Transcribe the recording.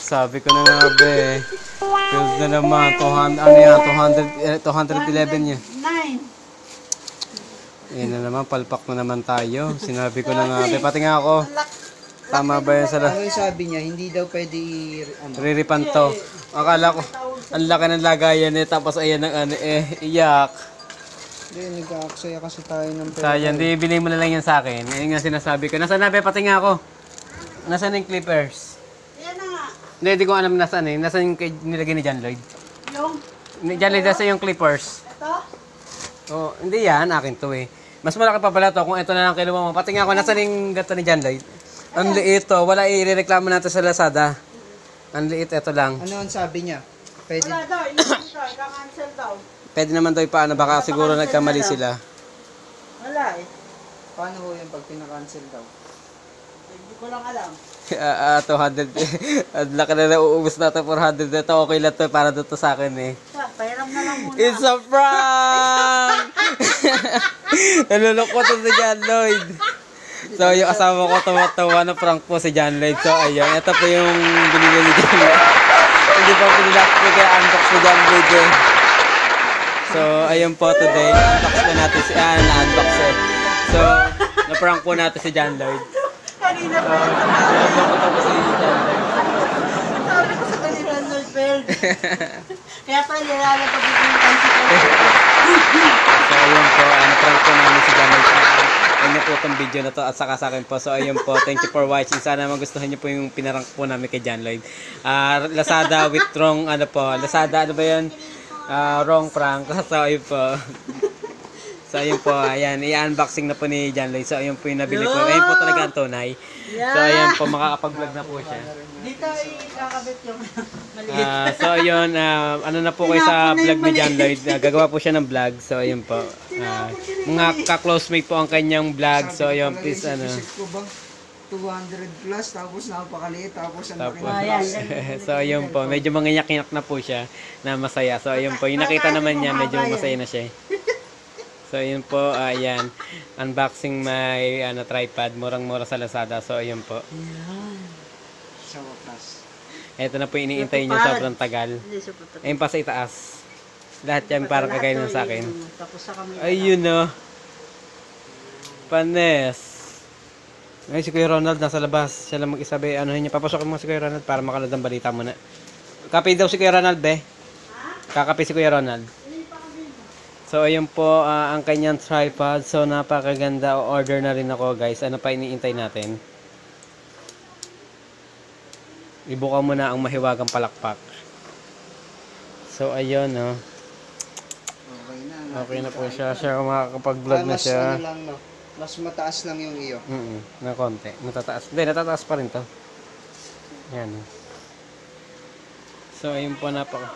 Sabi ko na nga be. Filled na naman. 200, ano yan? 211 yan. 9. Yan na naman. Palpak na naman tayo. Sinabi ko na nga be. Pati nga ako. Tama ba yan sa Ano yung sabi niya? Hindi daw pwede riripan to. Akala ko. Ang laki ng lagayan eh. Tapos ayan ang ano eh. Iyak. Hindi, nag-aaksaya kasi tayo ng pera. Sayang. Di bilhin mo na lang yan sa akin. Yan nga sinasabi ko. Nasaan na be? Pati nga ako. Nasaan yung clippers? Yan na nga. Hindi ko alam nasaan eh. Nasaan yung nilagay ni John Lloyd? Yung, John Lloyd, nasaan yung clippers? ito. Oh, hindi yan. Akin to eh. Mas malaki pa pala to kung ito na lang kinuha mo. Pati nga ako, nasaan yung gato ni John Lloyd? Ang liit to. Wala irereklamo natin sa Lazada. Ang liit, ito lang. Ano ang sabi niya? Pwede. Wala daw, inisip siya, ika-cancel daw. Pwede naman daw ipaano. Baka siguro nagkamali sila. Wala eh. Paano ho yan pag pinakancel daw? Hindi ko lang alam. 200. Ang laki na nauubos natin 400 na to. Okay lang to para dito sa akin eh. Pahiram na lang muna. It's a prank! Naluloko to si John Lloyd. So, yung asawa ko tumatawa na prank po si John Lloyd. So, ayun. Ito po yung binili ni John Lloyd. Hindi pa pinilak ko kaya unbox ni John Lloyd eh. So, ayun po today. Unbox na natin si na-unbox eh. So, na-prank po natin si John Lloyd. Kanina pa yun. Naluloko to po si John Lloyd. Sabi ko sa kanila, Lord Bell. Kaya pala nilalapag yung bicycle. So, ayun po. Na-prank po namin si John Lloyd. Ayun po itong video na to at saka sa akin po. So, ayun po. Thank you for watching. Sana magustuhan niyo po yung pinarank po namin kay John Lloyd. Lazada with wrong, ano po. Lazada, ano ba yun? Wrong prank. So, ayun po. So, ayun po. Ayan. I-unboxing na po ni John Lloyd. So, ayun po yung nabili ko. Ayun po talaga ang tunay. So, ayun po. Makakapag-vlog na po siya. Dito ikakabit yung maliit. So, ayun. Ano na po kayo sa vlog ni John Lloyd. Gagawa po siya ng vlog. So, ayun po. Mga ka-closemate po ang kanyang vlog. So, ayun. Please, ano. Isip ko ba? 200 plus, tapos napakaliit, tapos ang laki ng Ayan. plus. So, ayun po. Medyo manginyak-inyak na po siya na masaya. So, ayun po. Yung nakita naman niya, medyo masaya na siya. So, ayun po. Ayan. Unboxing my tripod. Murang-mura sa Lazada. So, ayun po. Sa wakas. Ito na po iniintay niyo sobrang tagal. Ayun pa sa itaas. Lahat yan parang kagaya ng sa akin. Tapos sa kami. Ayun no. Panes. Ay, si Kuya Ronald nasa labas. Siya lang mag-isabi. Ano niya, papasokin mo si Kuya Ronald para makalad ang balita mo na. Kape daw si Kuya Ronald, be. Kakape si Kuya Ronald. So, ayun po ang kanyang tripod. So, napakaganda. Order na rin ako, guys. Ano pa iniintay natin? Ibuka mo na ang mahiwagang palakpak. So, ayun, no. Okay na. Okay na po siya. Siya makakapag-vlog na siya. Ano lang, no? Mas mataas lang yung iyo. Na konti. Natataas. Hindi, natataas pa rin to. Yan. So, ayun po napaka.